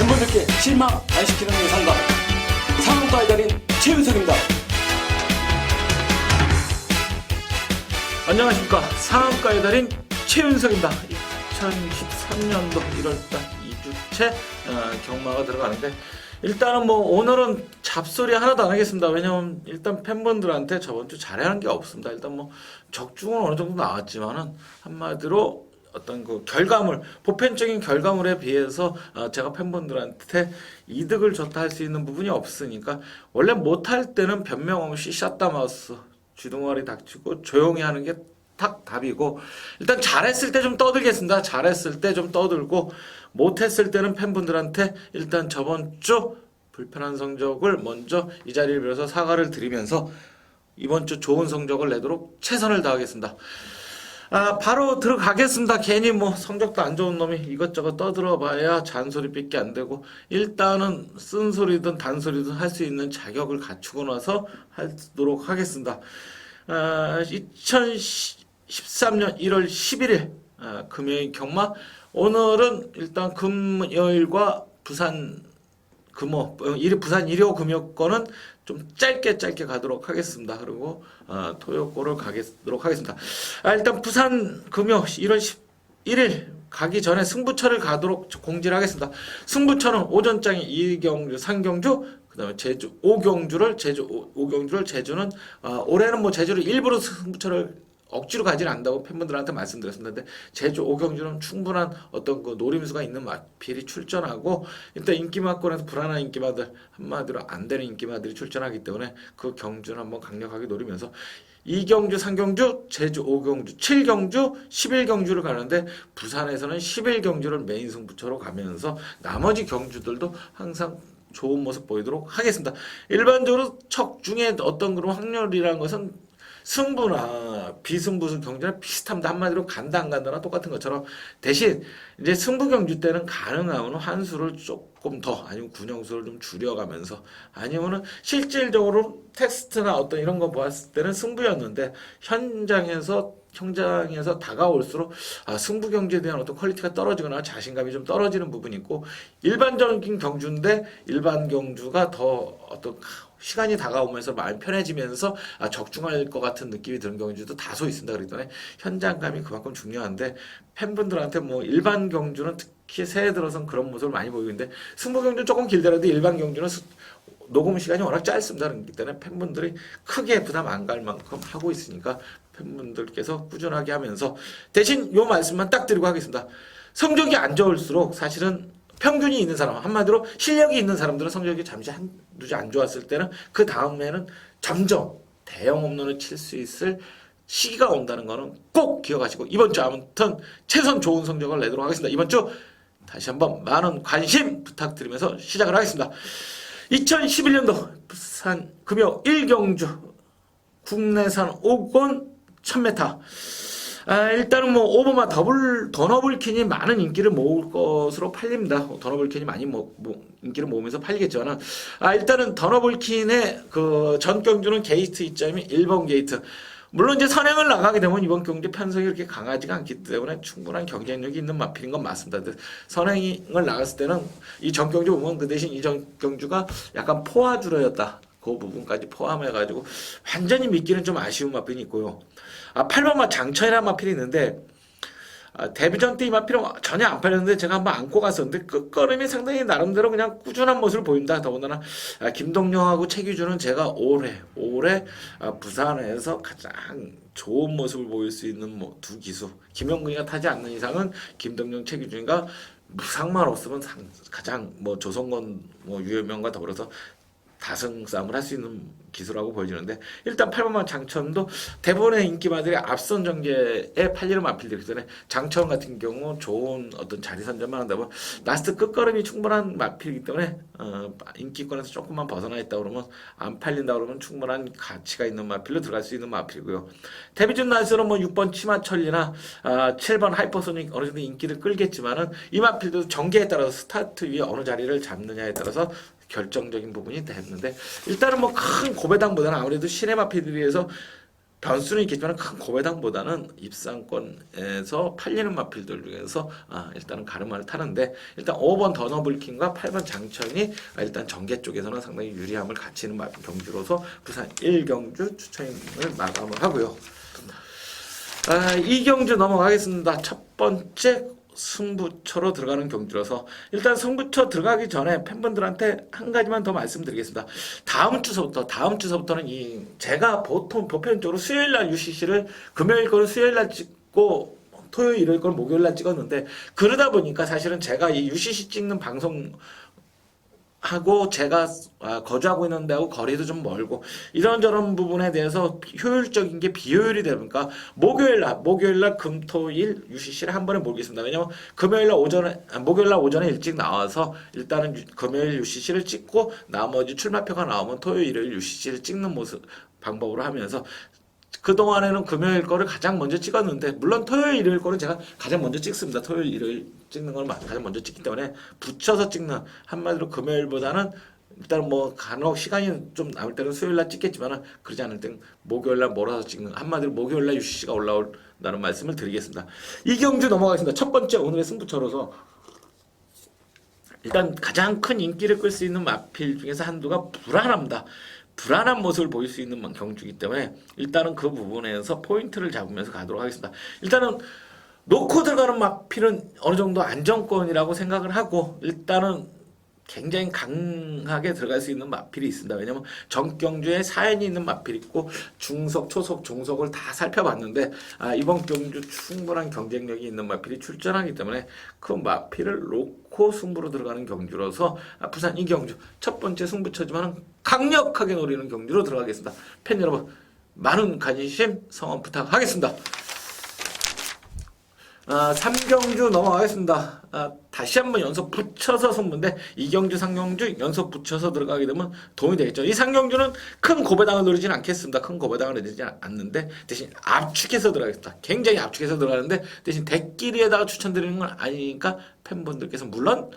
팬분들께 실망 안 시키는 예상가 상한가의 달인 최윤석입니다. 안녕하십니까. 상한가의 달인 최윤석입니다. 2013년도 1월달 2주째 경마가 들어가는데 일단은 뭐 오늘은 잡소리 하나도 안 하겠습니다. 왜냐면 일단 팬분들한테 저번주 잘하는 게 없습니다. 일단 뭐 적중은 어느 정도 나왔지만은 한마디로 어떤 그 결과물, 보편적인 결과물에 비해서 제가 팬분들한테 이득을 줬다 할 수 있는 부분이 없으니까 원래 못할 때는 변명 없이 샷다 마우스 쥐둥아리 닥치고 조용히 하는 게 딱 답이고, 일단 잘했을 때 좀 떠들겠습니다. 잘했을 때 좀 떠들고, 못했을 때는 팬분들한테 일단 저번 주 불편한 성적을 먼저 이 자리를 빌어서 사과를 드리면서 이번 주 좋은 성적을 내도록 최선을 다하겠습니다. 바로 들어가겠습니다. 괜히 뭐 성적도 안 좋은 놈이 이것저것 떠들어봐야 잔소리밖에 안 되고, 일단은 쓴소리든 단소리든 할 수 있는 자격을 갖추고 나서 하도록 하겠습니다. 2013년 1월 11일 금요일 경마. 오늘은 일단 금요일과 부산 부산 일요 금요 거는 좀 짧게 가도록 하겠습니다. 그리고 토요 거를 가도록 하겠습니다. 일단 부산 금요 1월 11일 가기 전에 승부처를 가도록 공지를 하겠습니다. 승부처는 오전장에 2경주, 3경주, 그다음에 제주 5경주를 제주는 올해는 뭐 제주를 일부러 승부처를 억지로 가지는 않는다고 팬분들한테 말씀드렸습니다. 근데 제주 5경주는 충분한 어떤 그 노림수가 있는 마필이 출전하고, 일단 인기마권에서 불안한 인기마들, 한마디로 안 되는 인기마들이 출전하기 때문에 그 경주는 한번 강력하게 노리면서 2경주, 3경주, 제주 5경주, 7경주, 11경주를 가는데 부산에서는 11경주를 메인 승부처로 가면서 나머지 경주들도 항상 좋은 모습 보이도록 하겠습니다. 일반적으로 척 중에 어떤 그런 확률이라는 것은 승부나 비승부 경주나 비슷합니다. 한마디로 간다 안 간다나 똑같은 것처럼, 대신 이제 승부 경주 때는 가능하면 환수를 조금 더, 아니면 군영수를 좀 줄여가면서, 아니면은 실질적으로 테스트나 어떤 이런 거 보았을 때는 승부였는데 현장에서 다가올수록 승부 경주에 대한 어떤 퀄리티가 떨어지거나 자신감이 좀 떨어지는 부분이 있고, 일반적인 경주인데 일반 경주가 더 어떤 시간이 다가오면서 마음이 편해지면서 적중할 것 같은 느낌이 드는 경주도 다소 있습니다. 그렇기 때문에 현장감이 그만큼 중요한데, 팬분들한테 뭐 일반 경주는 특히 새해 들어선 그런 모습을 많이 보이는데, 승부 경주는 조금 길더라도 일반 경주는 녹음 시간이 워낙 짧습니다. 그렇기 때문에 팬분들이 크게 부담 안 갈 만큼 하고 있으니까 팬분들께서 꾸준하게 하면서, 대신 요 말씀만 딱 드리고 하겠습니다. 성적이 안 좋을수록 사실은 평균이 있는 사람, 한마디로 실력이 있는 사람들은 성적이 잠시 한두 주 안 좋았을 때는 그 다음에는 점점 대형 홈런을 칠 수 있을 시기가 온다는 거는 꼭 기억하시고, 이번 주 아무튼 최선 좋은 성적을 내도록 하겠습니다. 이번 주 다시 한번 많은 관심 부탁드리면서 시작을 하겠습니다. 2011년도 부산 금요 1경주 국내산 5권 1000m. 일단은 뭐 오버마 더너블킨이 많은 인기를 모을 것으로 팔립니다. 더너블킨이 많이 인기를 모으면서 팔리겠지만은, 일단은 더너블킨의 그 전 경주는 게이트 이점이 1번 게이트. 물론 이제 선행을 나가게 되면 이번 경주 편성이 그렇게 강하지가 않기 때문에 충분한 경쟁력이 있는 마필인 건 맞습니다. 근데 선행을 나갔을 때는 이 전 경주 보면 그 대신 이 전 경주가 약간 포화주로였다. 그 부분까지 포함해가지고 완전히 믿기는 좀 아쉬운 마필이 있고요. 8번마 장천이라는 마필이 있는데, 데뷔전 때 이 마필은 전혀 안 팔렸는데 제가 한번 안고 갔었는데 끝걸음이 상당히 나름대로 그냥 꾸준한 모습을 보입니다. 더군다나 김동영하고 최기준은 제가 올해 부산에서 가장 좋은 모습을 보일 수 있는 두 기수, 김영근이가 타지 않는 이상은 김동영, 최기준이가 무상만 없으면 가장 조성건 유효명과 더불어서 다승 싸움을 할 수 있는 기수라고 보여지는데, 일단 8번만 장천도 대부분의 인기마들이 앞선 전개에 팔리는 마필들이기 때문에 장천 같은 경우 좋은 어떤 자리 선점만 한다면 라스트 끝걸음이 충분한 마필이기 때문에 인기권에서 조금만 벗어나 있다 그러면, 안 팔린다 그러면 충분한 가치가 있는 마필로 들어갈 수 있는 마필이고요. 데뷔전 날수는 6번 치마철리나 7번 하이퍼소닉 어느 정도 인기를 끌겠지만은, 이 마필도 전개에 따라서 스타트 위에 어느 자리를 잡느냐에 따라서 결정적인 부분이 됐는데, 일단은 큰 고배당보다는 아무래도 시네마필에 비해서 변수는 있겠지만 큰 고배당보다는 입상권에서 팔리는 마필들 중에서 일단은 가르마를 타는데 일단 5번 더너블킹과 8번 장천이 일단 전개 쪽에서는 상당히 유리함을 갖추는 경주로서 부산 1경주 추천을 마감을 하고요. 이 경주 넘어가겠습니다. 첫 번째 승부처로 들어가는 경주라서 일단 승부처 들어가기 전에 팬분들한테 한 가지만 더 말씀드리겠습니다. 다음 주서부터는 제가 보통 보편적으로 수요일 날 UCC를 금요일 거를 수요일 날 찍고 토요일 일요일 거를 목요일 날 찍었는데 그러다 보니까 사실은 제가 이 UCC 찍는 방송 하고 제가 거주하고 있는 데하고 거리도 좀 멀고 이런저런 부분에 대해서 효율적인 게 비효율이 되니까 목요일 날 금토일 UCC를 한 번에 모으겠습니다. 왜냐면 목요일 날 오전에 일찍 나와서 일단은 금요일 UCC를 찍고 나머지 출마표가 나오면 토요일 일요일 UCC를 찍는 모습 방법으로 하면서 그동안에는 금요일 거를 가장 먼저 찍었는데 물론 토요일 일요일 거는 제가 가장 먼저 찍습니다. 토요일 일요일 찍는 걸 가장 먼저 찍기 때문에 붙여서 찍는 한마디로 금요일보다는 일단 뭐 간혹 시간이 좀 남을 때는 수요일 날 찍겠지만은 그러지 않을 땐 목요일 날 몰아서 찍는 한마디로 목요일 날 UCC가 올라온다는 말씀을 드리겠습니다. 이 경주 넘어가겠습니다. 첫 번째 오늘의 승부처로서 일단 가장 큰 인기를 끌 수 있는 마필 중에서 한두가 불안합니다. 불안한 모습을 보일 수 있는 경주이기 때문에 일단은 그 부분에서 포인트를 잡으면서 가도록 하겠습니다. 일단은 놓고 들어가는 마필은 어느 정도 안정권이라고 생각을 하고 일단은 굉장히 강하게 들어갈 수 있는 마필이 있습니다. 왜냐면 전경주에 사연이 있는 마필이 있고 중석, 초석, 종석을 다 살펴봤는데 이번 경주 충분한 경쟁력이 있는 마필이 출전하기 때문에 그 마필을 놓고 승부로 들어가는 경주로서 부산 이 경주 첫 번째 승부처지만 강력하게 노리는 경주로 들어가겠습니다. 팬 여러분 많은 관심 성원 부탁하겠습니다. 3경주 넘어가겠습니다. 다시 한번 연속 붙여서 승부인데 2경주, 3경주 연속 붙여서 들어가게 되면 도움이 되겠죠. 이 3경주는 큰 고배당을 노리진 않겠습니다. 큰 고배당을 노리지 않는데 대신 압축해서 들어가겠습니다. 굉장히 압축해서 들어가는데 대신 대끼리에다가 추천드리는 건 아니니까 팬분들께서 물론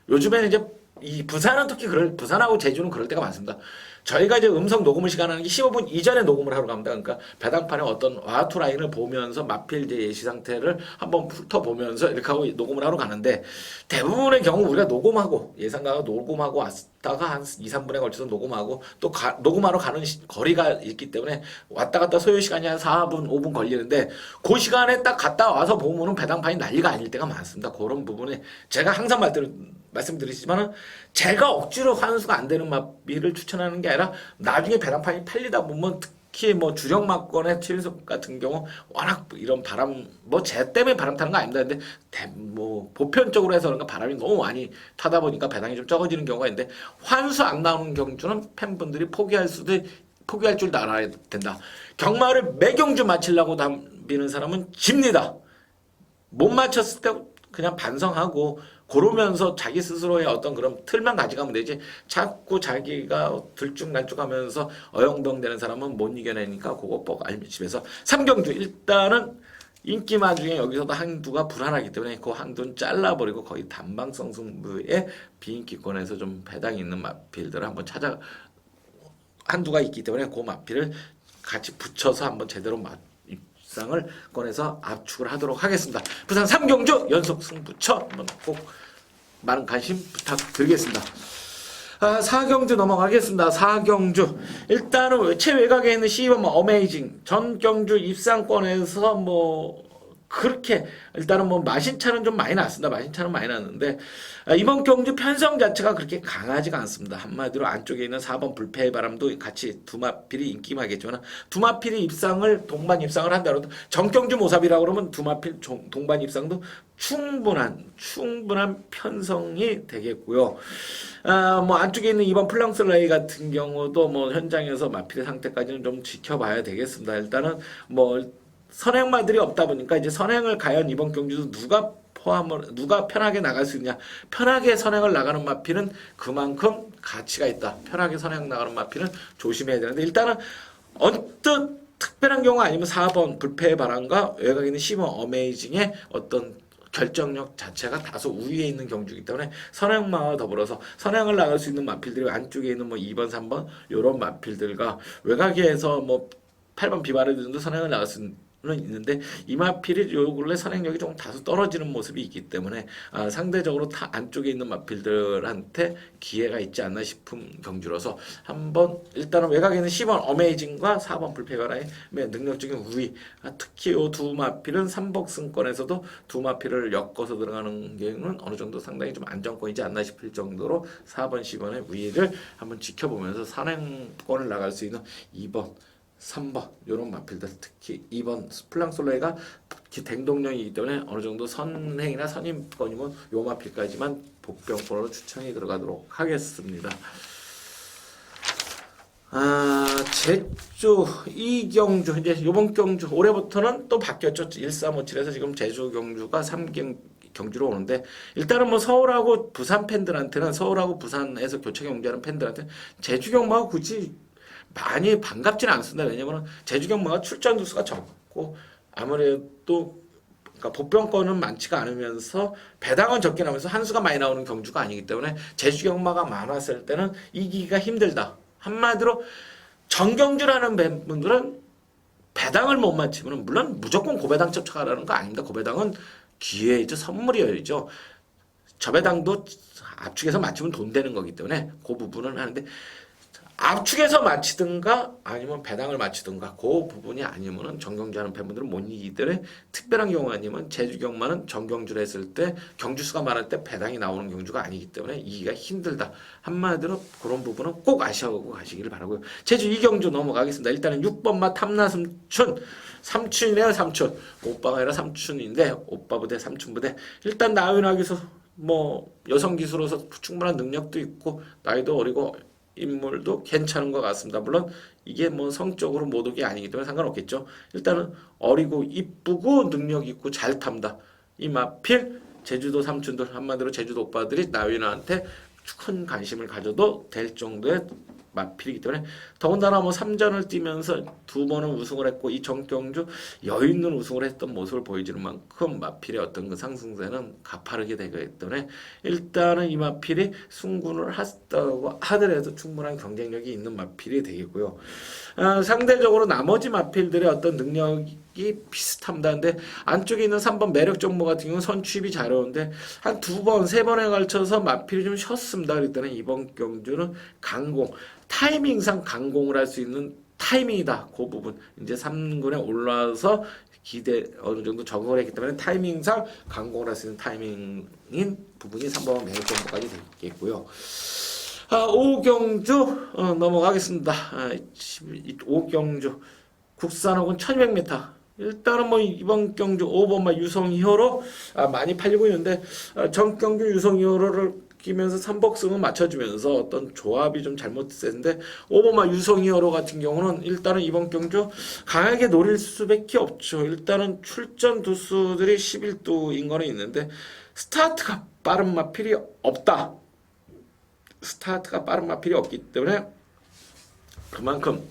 요즘에는 이제 이 부산은 특히 부산하고 제주는 그럴 때가 많습니다. 저희가 이제 음성 녹음을 시간하는 게 15분 이전에 녹음을 하러 갑니다. 그러니까 배당판에 어떤 와투 라인을 보면서 마필 이제 예시 상태를 한번 훑어보면서 이렇게 하고 녹음을 하러 가는데 대부분의 경우 우리가 녹음하고 예상가가 녹음하고 왔다가 한 2, 3분에 걸쳐서 녹음하고 또 녹음하러 가는 거리가 있기 때문에 왔다 갔다 소요 시간이 한 4분, 5분 걸리는데 그 시간에 딱 갔다 와서 보면은 배당판이 난리가 아닐 때가 많습니다. 그런 부분에 제가 항상 말씀드리지만은 제가 억지로 환수가 안 되는 마필을 추천하는 게 아니라 나중에 배당판이 팔리다 보면 특히 뭐 주력 막권의 최윤석 같은 경우 워낙 이런 바람 제 때문에 바람 타는 거 아닙니다. 근데 보편적으로 해서 그런가 바람이 너무 많이 타다 보니까 배당이 좀 적어지는 경우가 있는데 환수 안 나오는 경주는 팬분들이 포기할 줄 알아야 된다. 경마를 매경주 마치려고 덤비는 사람은 집니다. 못 맞췄을 때 그냥 반성하고 고르면서 자기 스스로의 어떤 그런 틀만 가져가면 되지 자꾸 자기가 들쭉날쭉하면서 어영동되는 사람은 못 이겨내니까 그거 꼭 알집에서 3경주 일단은 인기마 중에 여기서도 한두가 불안하기 때문에 그 한두는 잘라버리고 거의 단방성 승부의 비인기권에서 좀 배당이 있는 마필들을 한번 한두가 있기 때문에 그 마필을 같이 붙여서 한번 제대로 입상을 꺼내서 압축을 하도록 하겠습니다. 부산 3경주 연속 승부처 한번 꼭 많은 관심 부탁드리겠습니다. 4경주 넘어가겠습니다. 4경주 일단은 최외곽에 있는 C1 어메이징 전경주 입상권에서 그렇게 일단은 마신차는 좀 많이 났습니다. 마신차는 많이 났는데 이번 경주 편성 자체가 그렇게 강하지가 않습니다. 한마디로 안쪽에 있는 4번 불패의 바람도 같이 두 마필이 인기마겠지만 두 마필이 동반 입상을 한다고 해도 전경주 모삽이라고 그러면 두 마필 동반 입상도 충분한 편성이 되겠고요. 안쪽에 있는 2번 플랑스 레이 같은 경우도 현장에서 마필의 상태까지는 좀 지켜봐야 되겠습니다. 일단은 선행마들이 없다 보니까 이제 선행을 과연 이번 경주도 누가 편하게 나갈 수 있냐. 편하게 선행을 나가는 마필은 그만큼 가치가 있다. 편하게 선행 나가는 마필은 조심해야 되는데 일단은 언뜻 특별한 경우 아니면 4번 불패의 바람과 외곽에 있는 10번 어메이징의 어떤 결정력 자체가 다소 우위에 있는 경주이기 때문에 선행마와 더불어서 선행을 나갈 수 있는 마필들이 안쪽에 있는 2번, 3번 이런 마필들과 외곽에서 8번 비바레드도 선행을 나갈 수는 있는데 이마필이 요 근래 선행력이 조금 다소 떨어지는 모습이 있기 때문에 상대적으로 안쪽에 있는 마필들한테 기회가 있지 않나 싶은 경주로서 한번 일단은 외곽에 있는 10번 어메이징과 4번 불패가라의 능력적인 우위, 특히 요 두 마필은 삼복승권에서도 두 마필을 엮어서 들어가는 경우는 어느 정도 상당히 좀 안정권이지 않나 싶을 정도로 4번 10번의 우위를 한번 지켜보면서 선행권을 나갈 수 있는 2번 3번 이런 마필들, 특히 2번 플랑솔레가 댕동령이기 때문에 어느 정도 선행이나 선임권이면 요 마필까지만 복병권으로 추천이 들어가도록 하겠습니다. 제주 이경주 이제 요번 경주 올해부터는 또 바뀌었죠. 1357에서 지금 제주 경주가 3경 경주로 오는데 일단은 뭐 서울하고 부산 팬들한테는 서울하고 부산에서 교체 경주하는 팬들한테 제주 경마가 굳이 많이 반갑지는 않습니다. 왜냐면 제주 경마가 출전 두수가 적고 아무래도 그러니까 복병권은 많지가 않으면서 배당은 적게 나면서 한 수가 많이 나오는 경주가 아니기 때문에 제주 경마가 많았을 때는 이기기가 힘들다. 한마디로 정경주라는 분들은 배당을 못 맞추면 물론 무조건 고배당 쫓아가라는 거 아닙니다. 고배당은 기회이죠. 선물이죠. 저배당도 압축해서 맞추면 돈 되는 거기 때문에 그 부분은 하는데 압축해서 맞히든가 아니면 배당을 맞히든가 그 부분이 아니면은 정경주하는 팬분들은 못 이기기 때문에 특별한 경우 아니면 제주 경마는 정경주를 했을 때 경주수가 많을 때 배당이 나오는 경주가 아니기 때문에 이기가 힘들다. 한마디로 그런 부분은 꼭 아셔하고 가시기를 바라고요. 제주 이경주 넘어가겠습니다. 일단은 6번마 탐나삼춘 삼춘이네요. 삼춘 오빠가 아니라 삼춘인데 오빠 부대 삼춘 부대 일단 나윤하기서 뭐 여성 기수로서 충분한 능력도 있고 나이도 어리고 인물도 괜찮은 것 같습니다. 물론 이게 뭐 성적으로 모독이 아니기 때문에 상관없겠죠. 일단은 어리고 이쁘고 능력 있고 잘 탑니다. 이 마필 제주도 삼촌들 한마디로 제주도 오빠들이 나윤아한테 큰 관심을 가져도 될 정도의 마필이기 때문에 더군다나 뭐 3전을 뛰면서 2번은 우승을 했고 이 정경주 여유 있는 우승을 했던 모습을 보여주는 만큼 마필의 어떤 그 상승세는 가파르게 되기 때문에 일단은 이 마필이 승군을 했다고 하더라도 충분한 경쟁력이 있는 마필이 되겠고요. 상대적으로 나머지 마필들의 어떤 능력이 비슷합니다. 근데 안쪽에 있는 3번 매력 정보 같은 경우는 선취입이 잘 오는데 한 2번, 3번에 걸쳐서 마필이 좀 쉬었습니다. 그랬더니 이번 경주는 강공, 타이밍상 강공을 할 수 있는 타이밍이다. 그 부분 이제 3군에 올라와서 기대 어느 정도 적응을 했기 때문에 타이밍상 강공을 할 수 있는 타이밍인 부분이 3번 매력 정보까지 되겠고요. 5경주 넘어가겠습니다. 5경주 국산호군 1200m 일단은 뭐 이번 경주 5번마 유성히어로 많이 팔리고 있는데 전경주 유성히어로를 끼면서 삼복승을 맞춰주면서 어떤 조합이 좀 잘못됐는데 5번마 유성히어로 같은 경우는 일단은 이번 경주 강하게 노릴 수밖에 없죠. 일단은 출전 두수들이 11두인 거는 있는데 스타트가 빠른 마필이 없다. 스타트가 빠른 마필이 없기 때문에 그만큼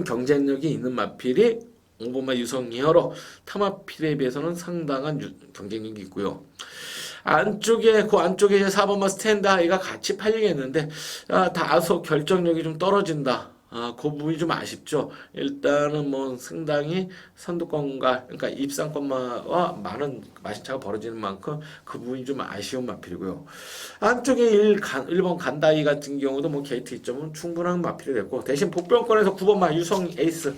경쟁력이 있는 마필이 5번마 유성히어로 타마필에 비해서는 상당한 경쟁력이 있고요. 안쪽에 4번마 스탠드 하이가 같이 팔리겠는데 다소 결정력이 좀 떨어진다. 그 부분이 좀 아쉽죠. 일단은 뭐 상당히 선두권과 그러니까 입상권마와 많은 마신차가 벌어지는 만큼 그 부분이 좀 아쉬운 마필이고요. 안쪽에 1번 간다이 같은 경우도 뭐 게이트 2점은 충분한 마필이 됐고 대신 복병권에서 9번마 유성 에이스,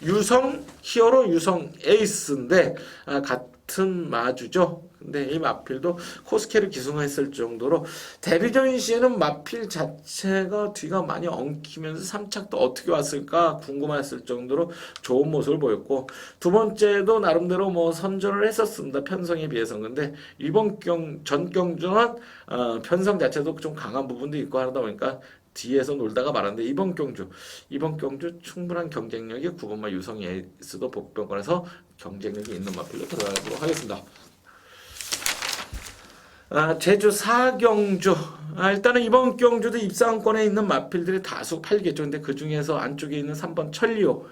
유성 히어로 유성 에이스인데 같은 마주죠. 근데 이 마필도 코스케를 기승했을 정도로 데뷔전 시에는 마필 자체가 뒤가 많이 엉키면서 3착도 어떻게 왔을까 궁금했을 정도로 좋은 모습을 보였고 두 번째도 나름대로 뭐 선전을 했었습니다. 편성에 비해서는. 근데 이번 전 경주는 편성 자체도 좀 강한 부분도 있고 하다 보니까 뒤에서 놀다가 말았는데 이번 경주 충분한 경쟁력이 9번마 유성 에이스도 복병권에서 경쟁력이 있는 마필로 들어가도록 하겠습니다. 제주 4경주 일단은 이번 경주도 입상권에 있는 마필들이 다수 팔리겠죠. 근데 그 중에서 안쪽에 있는 3번 천리오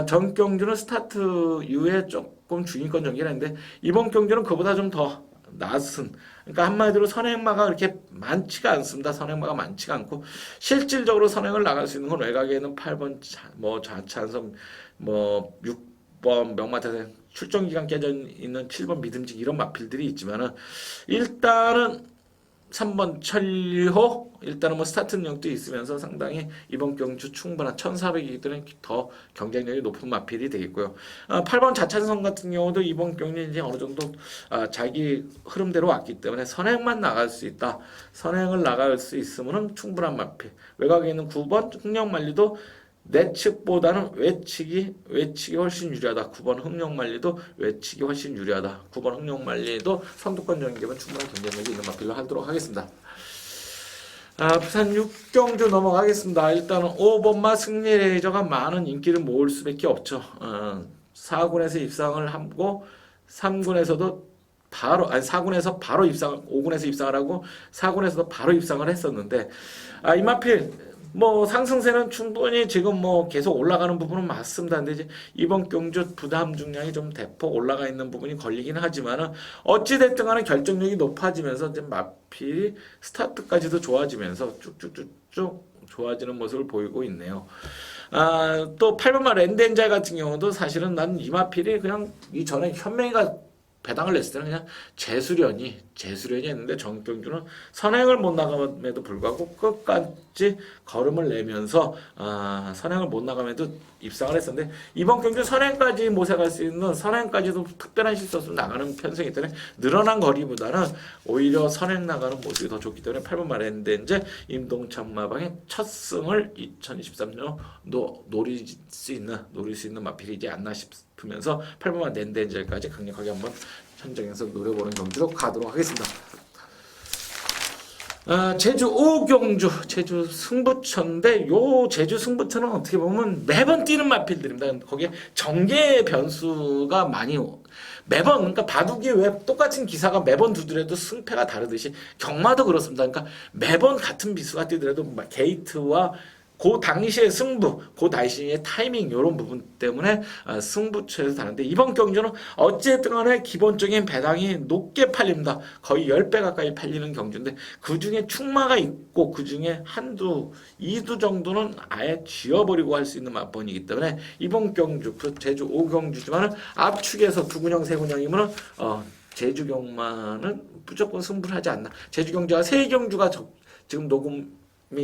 전 경주는 스타트 이후에 조금 중위권 전개를 했는데 이번 경주는 그보다 좀 더 낮은, 그러니까 한마디로 선행마가 그렇게 많지가 않습니다. 선행마가 많지가 않고 실질적으로 선행을 나갈 수 있는 건 외곽에는 8번 좌찬성, 6번 명마태생 출전 기간 깨져 있는 7번 믿음직 이런 마필들이 있지만은 일단은 3번 천리호 일단은 스타트 능력도 있으면서 상당히 이번 경주 충분한 1400이기 때문에 더 경쟁력이 높은 마필이 되겠고요. 8번 자찬성 같은 경우도 이번 경주 이제 어느 정도 자기 흐름대로 왔기 때문에 선행만 나갈 수 있다. 선행을 나갈 수 있으면은 충분한 마필. 외곽에 있는 9번 흥령만리도 내측보다는 외측이 훨씬 유리하다. 9번 흥령만리도 외측이 훨씬 유리하다. 9번 흥령만리도 선두권 정되면 충분한 경쟁력이 있는 마필로 하도록 하겠습니다. 부산 6경주 넘어가겠습니다. 일단은 5번마 승리레이저가 많은 인기를 모을 수밖에 없죠. 4군에서 입상을 하고 3군에서도 4군에서 바로 입상, 5군에서 입상을 하고 4군에서도 바로 입상을 했었는데 이 마필 상승세는 충분히 지금 계속 올라가는 부분은 맞습니다. 근데 이제 이번 경주 부담 중량이 좀 대폭 올라가 있는 부분이 걸리긴 하지만은 어찌됐든 간에 결정력이 높아지면서 이제 마필이 스타트까지도 좋아지면서 쭉쭉쭉쭉 좋아지는 모습을 보이고 있네요. 또 8번마 랜덴잘 같은 경우도 사실은 난 이 마필이 그냥 이전에 현명이가 배당을 냈을 때는 그냥 재수련이 했는데 정경주는 선행을 못 나감에도 불구하고 끝까지 걸음을 내면서 선행을 못 나감에도 입상을 했었는데 이번 경주 선행까지 모색할 수 있는 선행까지도 특별한 실수로 나가는 편성이기 때문에 늘어난 거리보다는 오히려 선행 나가는 모습이 더 좋기 때문에 8번 랜덴제 임동찬 마방의 첫 승을 2023년 노릴 수 있는 마필이지 않나 싶으면서 8번만 랜덴젤까지 강력하게 한번 현장에서 노려보는 경주로 가도록 하겠습니다. 제주 5경주 제주 승부처인데 요 제주 승부처는 어떻게 보면 매번 뛰는 마필들입니다. 거기에 전개 변수가 많이 매번 그러니까 바둑이 왜 똑같은 기사가 매번 두더라도 승패가 다르듯이 경마도 그렇습니다. 그러니까 매번 같은 비수가 뛰더라도 게이트와 그 당시의 승부, 그 당시의 타이밍 이런 부분 때문에 승부처에서 다른데 이번 경주는 어쨌든 간에 기본적인 배당이 높게 팔립니다. 거의 10배 가까이 팔리는 경주인데 그중에 충마가 있고 그중에 한두, 2두 정도는 아예 지워버리고 할 수 있는 맛번이기 때문에 이번 경주, 제주 5경주지만은 압축에서 2군형, 3군형이면은 제주 경마는 무조건 승부를 하지 않나. 제주 경주가 3경주가 지금 녹음이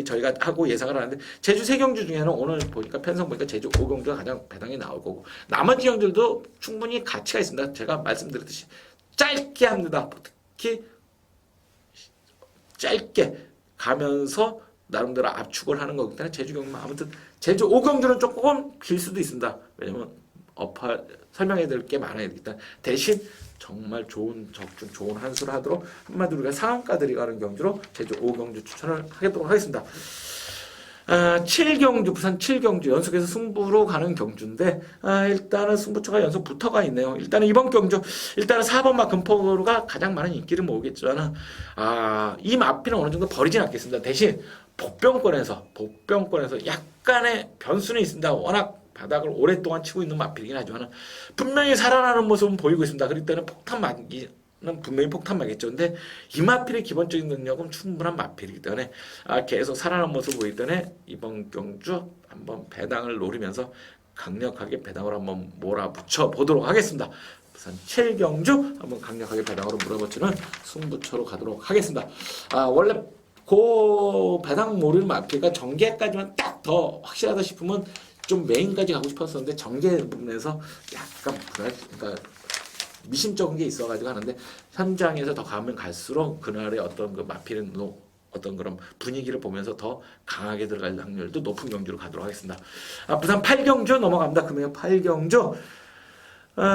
저희가 하고 예상을 하는데 제주 3경주 중에는 오늘 보니까 편성 보니까 제주 5경주가 가장 배당이 나올 거고 나머지 경주도 충분히 가치가 있습니다. 제가 말씀드렸듯이 짧게 합니다. 특히 짧게 가면서 나름대로 압축을 하는 거기 때문에 제주 경마 아무튼 제주 5경주는 조금 길 수도 있습니다. 왜냐면 설명해야 될 게 많아요. 일단 대신 정말 좋은 적중, 좋은 한수를 하도록 한마디로 우리가 상한가들이 가는 경주로 제주 5경주 추천을 하도록 하겠습니다. 7경주, 부산 7경주 연속해서 승부로 가는 경주인데 일단은 승부처가 연속 붙어가 있네요. 일단은 이번 경주 일단은 4번마 금포가 가장 많은 인기를 모으겠지만 이 마필은 어느 정도 버리진 않겠습니다. 대신 복병권에서 약간의 변수는 있습니다. 워낙 바닥을 오랫동안 치고 있는 마필이긴 하지만 분명히 살아나는 모습은 보이고 있습니다. 그럴 때는 분명히 폭탄 맞겠죠. 근데 이 마필의 기본적인 능력은 충분한 마필이기 때문에 계속 살아나는 모습을 보이기 때문에 이번 경주 한번 배당을 노리면서 강력하게 배당을 한번 몰아붙여 보도록 하겠습니다. 부산 7경주 한번 강력하게 배당으로 몰아붙이는 승부처로 가도록 하겠습니다. 원래 그 배당 모르는 마필과 전개까지만 딱 더 확실하다 싶으면 좀 메인까지 가고 싶었었는데 전개 부분에서 약간 그러니까 미심쩍은 게 있어가지고 하는데 현장에서 더 가면 갈수록 그날의 어떤 그 마필은 어떤 그런 분위기를 보면서 더 강하게 들어갈 확률도 높은 경주로 가도록 하겠습니다. 부산 8경주 넘어갑니다. 금요일 8경주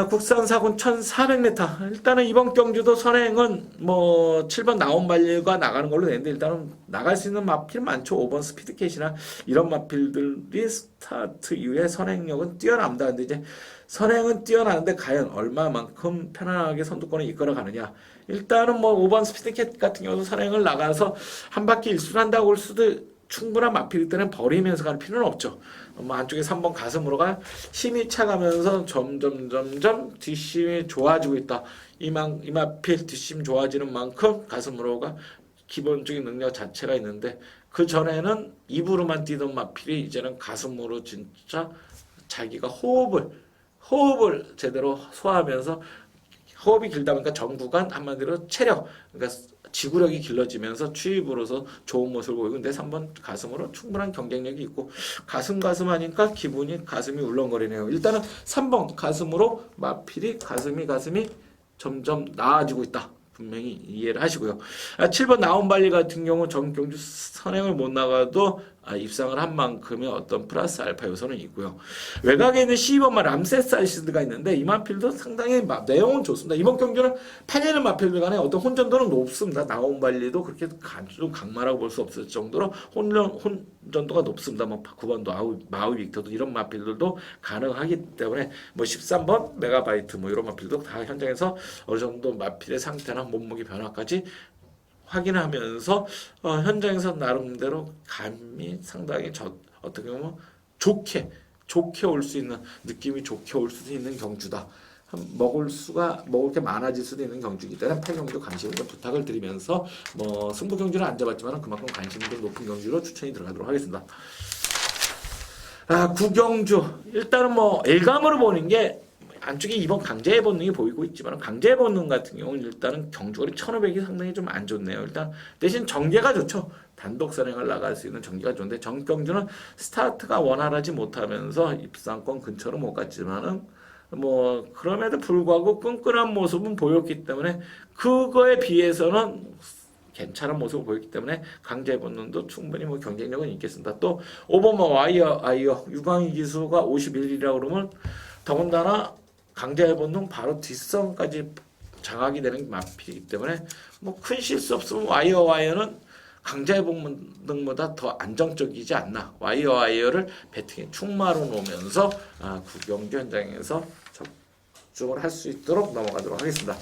국산 4군 1400m 일단은 이번 경주도 선행은 7번 나온발리가 나가는 걸로 되는데 일단은 나갈 수 있는 마필 많죠. 5번 스피드캣이나 이런 마필들이 스타트 이후에 선행력은 뛰어납니다. 근데 이제 선행은 뛰어나는데 과연 얼마만큼 편안하게 선두권을 이끌어 가느냐. 일단은 5번 스피드캣 같은 경우도 선행을 나가서 한 바퀴 일수를 한다고 볼 수도 충분한 마필일 때는 버리면서 갈 필요는 없죠. 안쪽에 3번 가슴으로가 힘이 차가면서 점점 뒷심이 좋아지고 있다. 이 마필 뒷심 좋아지는 만큼 가슴으로가 기본적인 능력 자체가 있는데 그 전에는 입으로만 뛰던 마필이 이제는 가슴으로 진짜 자기가 호흡을 제대로 소화하면서 호흡이 길다 보니까 전구간 한마디로 체력 그러니까 지구력이 길러지면서 추입으로서 좋은 모습을 보이고 근데 3번 가슴으로 충분한 경쟁력이 있고 가슴 하니까 기분이 가슴이 울렁거리네요. 일단은 3번 가슴으로 마필이 가슴이 점점 나아지고 있다. 분명히 이해를 하시고요. 7번 나온발리 같은 경우 정경주 선행을 못 나가도 입상을 한 만큼의 어떤 플러스 알파 요소는 있고요. 외곽에 있는 12번만 람세스 알시드가 있는데 이 마필도 상당히 내용은 좋습니다. 이번 경주는 팔리는 마필들 간에 어떤 혼전도는 높습니다. 나온발리도 그렇게 아주 강마라고 볼 수 없을 정도로 혼전도가 높습니다. 뭐 9번도 마우 빅터도 이런 마필들도 가능하기 때문에 뭐 13번 메가바이트 뭐 이런 마필도 다 현장에서 어느 정도 마필의 상태나 몸무게 변화까지 확인하면서 현장에서 나름대로 감이 상당히 어떻게 보면 좋게 올 수 있는 느낌이 좋게 올 수도 있는 경주다. 먹을 게 많아질 수도 있는 경주이기 때문에 8경주 관심을 좀 부탁을 드리면서 뭐 승부 경주는 안 잡았지만 그만큼 관심이 좀 높은 경주로 추천이 들어가도록 하겠습니다. 9경주 일단은 뭐 일감으로 보는 게 안쪽에 2번 강제의 본능이 보이고 있지만 강제의 본능 같은 경우는 일단은 경주거리 1500이 상당히 좀 안 좋네요. 일단 대신 전개가 좋죠. 단독 선행을 나갈 수 있는 전개가 좋은데 정경주는 스타트가 원활하지 못하면서 입상권 근처로 못 갔지만은 뭐 그럼에도 불구하고 끈끈한 모습은 보였기 때문에 그거에 비해서는 괜찮은 모습을 보였기 때문에 강제의 본능도 충분히 뭐 경쟁력은 있겠습니다. 또 5번 와이어 유광희 기수가 51이라고 그러면 더군다나 강제의 본능 바로 뒷선까지 장악이 되는 마필이기 때문에 뭐 큰 실수 없으면 와이어는 강제의 본능보다 더 안정적이지 않나. 와이어를 배팅에 충마로 놓으면서 구경주 현장에서 적중을 할 수 있도록 넘어가도록 하겠습니다.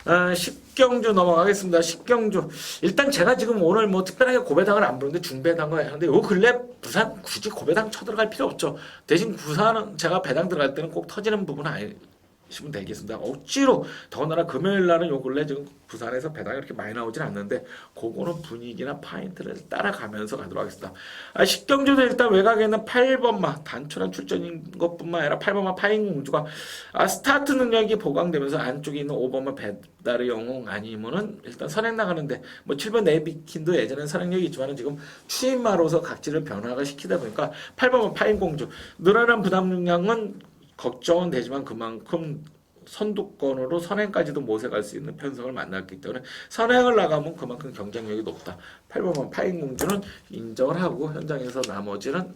10경주 넘어가겠습니다. 10경주. 일단 제가 지금 오늘 뭐 특별하게 고배당을 안 부르는데 중배당을 하는데 요 근래 부산 굳이 고배당 쳐들어갈 필요 없죠. 대신 부산은 제가 배당 들어갈 때는 꼭 터지는 부분은 아니시면 되겠습니다. 억지로 더군다나 금요일 날은 요 근래 지금 부산에서 배당이 이렇게 많이 나오진 않는데 그거는 분위기나 파인트를 따라가면서 가도록 하겠습니다. 10경주도 일단 외곽에 있는 8번마 단촐한 출전인 것뿐만 아니라 8번마 파인공주가 스타트 능력이 보강되면서 안쪽에 있는 5번마 배달의 영웅 아니면은 일단 선행 나가는데 뭐 7번 네비킨도 예전엔 선행력이 있지만은 지금 추임마로서 각지를 변화가 시키다 보니까 8번마 파인공주 늘어난 부담 능량은 걱정은 되지만 그만큼 선두권으로 선행까지도 모색할 수 있는 편성을 만났기 때문에 선행을 나가면 그만큼 경쟁력이 높다. 8번만 파인공주는 인정을 하고 현장에서 나머지는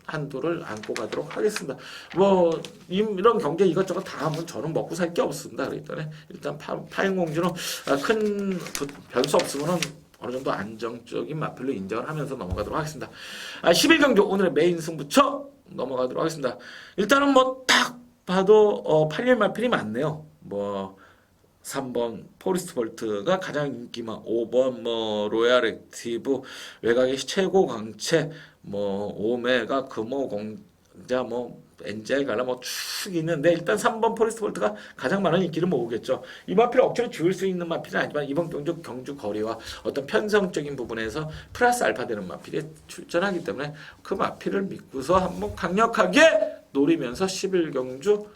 한도를 안고 가도록 하겠습니다. 뭐 이런 경제 이것저것 다 하면 저는 먹고 살 게 없습니다. 그렇기 때문에 일단 파인공주는 큰 변수 없으면은 어느 정도 안정적인 마필로 인정을 하면서 넘어가도록 하겠습니다. 11경주 오늘의 메인 승부처 넘어가도록 하겠습니다. 일단은 뭐 딱 봐도 8일 마필이 많네요. 뭐 3번 포리스트 볼트가 가장 인기만 5번 뭐 로얄 액티브 외곽의 최고 강체 뭐 오메가 금호 공자 뭐 엔젤 갈라 뭐 쭉 있는데 일단 3번 포리스트 볼트가 가장 많은 인기를 모으겠죠. 이 마필을 억지로 지울 수 있는 마필은 아니지만 이번 경주 거리와 어떤 편성적인 부분에서 플러스 알파 되는 마필이 출전하기 때문에 그 마필을 믿고서 한번 강력하게 노리면서 11경주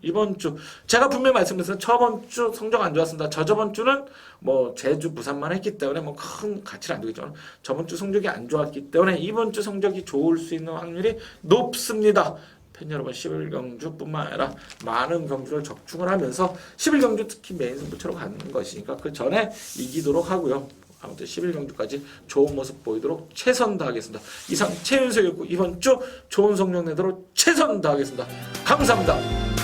이번 주 제가 분명히 말씀드렸어요. 저번 주 성적 안 좋았습니다. 저번 주는 뭐 제주 부산만 했기 때문에 뭐 큰 가치를 안 두겠죠. 저번 주 성적이 안 좋았기 때문에 이번 주 성적이 좋을 수 있는 확률이 높습니다. 팬 여러분 11경주뿐만 아니라 많은 경주를 적중을 하면서 11경주 특히 메인 승부처로 가는 것이니까 그 전에 이기도록 하고요. 아무튼 11경주까지 좋은 모습 보이도록 최선 다하겠습니다. 이상 최윤석이었고 이번 주 좋은 성적 내도록 최선 다하겠습니다. 감사합니다.